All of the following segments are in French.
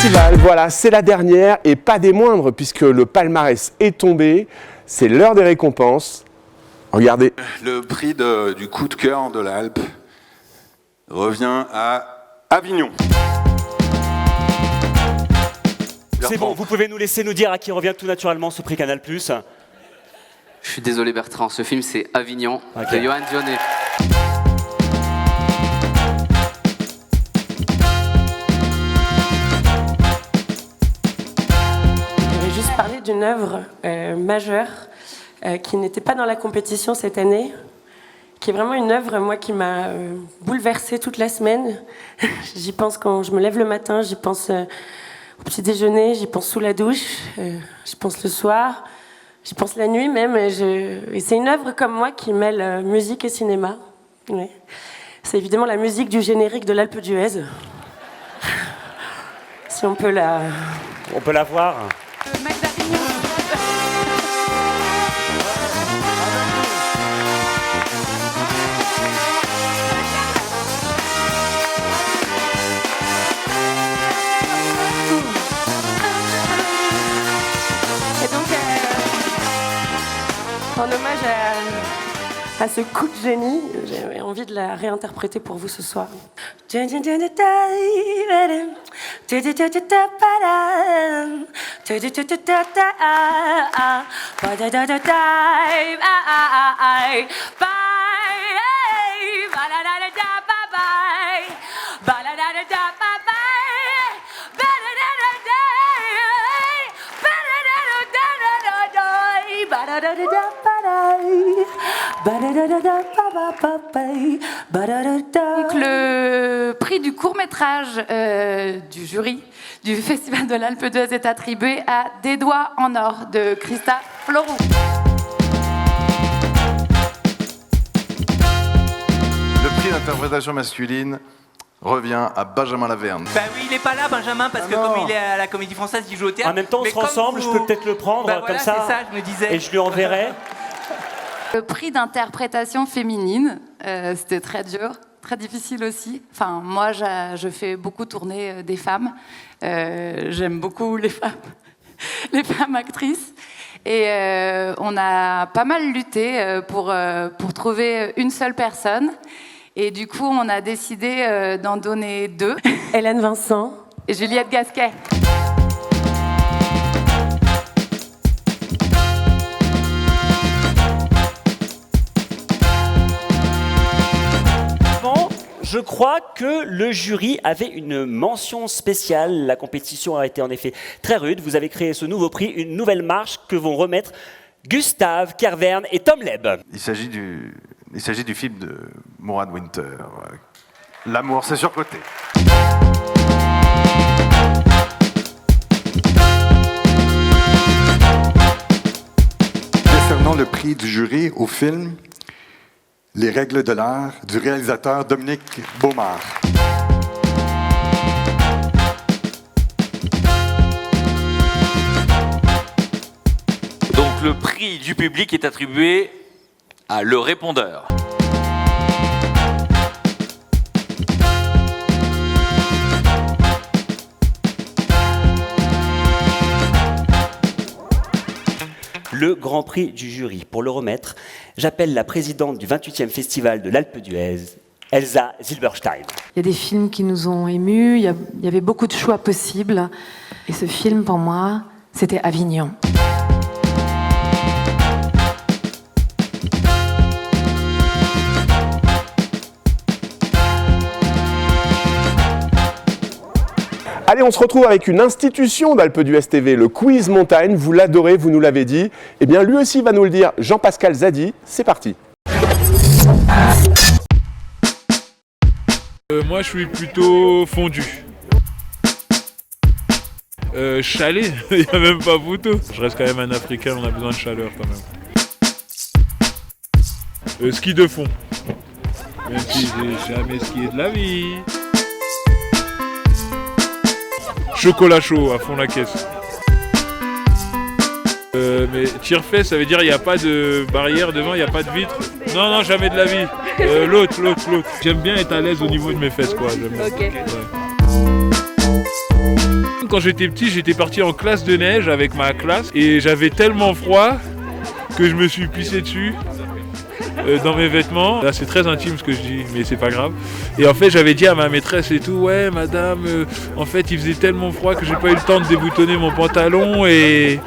festival. Voilà, c'est la dernière et pas des moindres puisque le palmarès est tombé. C'est l'heure des récompenses. Regardez. Le prix du coup de cœur de l'Alpe revient à Avignon. C'est bon, vous pouvez nous laisser nous dire à qui revient tout naturellement ce prix Canal+. Je suis désolé Bertrand, ce film c'est Avignon, de Johan Dionnet. Je vais juste parler d'une œuvre majeure qui n'était pas dans la compétition cette année, qui est vraiment une œuvre moi, qui m'a bouleversée toute la semaine. J'y pense quand je me lève le matin, j'y pense au petit déjeuner, j'y pense sous la douche, j'y pense le soir. Je pense la nuit même, et c'est une œuvre comme moi qui mêle musique et cinéma. Ouais. C'est évidemment la musique du générique de l'Alpe d'Huez. Si on peut la... On peut la voir. Le mec d'Avignon. En hommage à ce coup de génie, j'ai envie de la réinterpréter pour vous ce soir. Donc le prix du court-métrage du jury du Festival de l'Alpe d'Huez est attribué à Des doigts en or de Christa Florou. Le prix d'interprétation masculine revient à Benjamin Laverne. Bah oui, il est pas là, Benjamin, parce que comme il est à la Comédie Française, il joue au théâtre. En même temps, on se rassemble, je peux peut-être le prendre voilà, comme ça, c'est ça, je me disais. et je lui enverrai. Le prix d'interprétation féminine, c'était très dur, très difficile aussi. Enfin, moi, je fais beaucoup tourner des femmes. J'aime beaucoup les femmes actrices. Et on a pas mal lutté pour trouver une seule personne. Et du coup, on a décidé d'en donner deux. Hélène Vincent et Juliette Gasquet. Je crois que le jury avait une mention spéciale. La compétition a été en effet très rude. Vous avez créé ce nouveau prix, une nouvelle marche que vont remettre Gustave Kervern et Tom Leb. Il s'agit du film de Mourad Winter. L'amour, c'est surcoté. Décernons le prix du jury au film Les règles de l'art du réalisateur Dominique Baumard. Donc le prix du public est attribué à Le Répondeur. Le grand prix du jury. Pour le remettre, j'appelle la présidente du 28e Festival de l'Alpe d'Huez, Elsa Zilberstein. Il y a des films qui nous ont émus, il y avait beaucoup de choix possibles. Et ce film, pour moi, c'était Avignon. Allez, on se retrouve avec une institution d'Alpe d'Huez TV, le Quiz Montagne. Vous l'adorez, vous nous l'avez dit. Eh bien, lui aussi va nous le dire, Jean-Pascal Zadi. C'est parti. Moi, je suis plutôt fondu. Chalet, il n'y a même pas photo. Je reste quand même un Africain, on a besoin de chaleur quand même. Ski de fond. Même si j'ai jamais skié de la vie. Chocolat chaud, à fond la caisse. Mais tire-fesse, ça veut dire il n'y a pas de barrière devant, il n'y a pas de vitre. Non, non, jamais de la vie. L'autre. J'aime bien être à l'aise au niveau de mes fesses, quoi. Ok. Ouais. Cannes, quand j'étais petit, j'étais parti en classe de neige avec ma classe et j'avais tellement froid que je me suis pissé dessus dans mes vêtements. Là, c'est très intime ce que je dis, mais c'est pas grave. Et en fait, j'avais dit à ma maîtresse et tout, ouais, madame, en fait, il faisait tellement froid que j'ai pas eu le temps de déboutonner mon pantalon et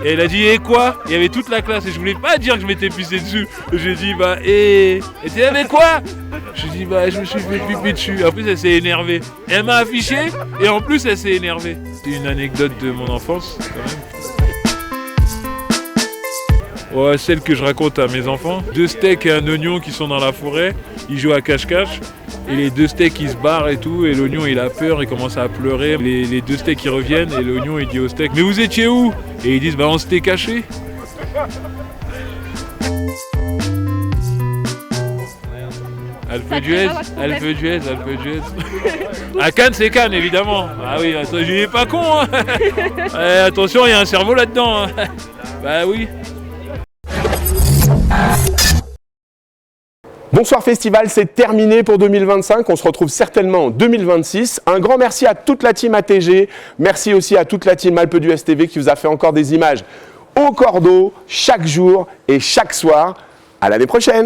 elle a dit, et quoi? Il y avait toute la classe et je voulais pas dire que je m'étais pissé dessus. J'ai dit, bah, et t'es avec quoi? J'ai dit, bah, je me suis fait pipi dessus. En plus, elle s'est énervée. Elle m'a affiché et en plus, elle s'est énervée. C'est une anecdote de mon enfance, quand même. Ouais, celle que je raconte à mes enfants. 2 steaks et un oignon qui sont dans la forêt. Ils jouent à cache-cache. Et les 2 steaks, ils se barrent et tout. Et l'oignon, il a peur, il commence à pleurer. Les 2 steaks, ils reviennent. Et l'oignon, il dit au steak, mais vous étiez où? Et ils disent, bah, on s'était cachés. Alpe d'Huez. À Cannes, c'est Cannes, évidemment. Ah oui, attends, je n'ai pas con, hein. Attention, il y a un cerveau là-dedans, hein. Bah oui. Bonsoir Festival, c'est terminé pour 2025. On se retrouve certainement en 2026. Un grand merci à toute la team ATG. Merci aussi à toute la team Alpe d'Huez TV qui vous a fait encore des images au cordeau, chaque jour et chaque soir. À l'année prochaine.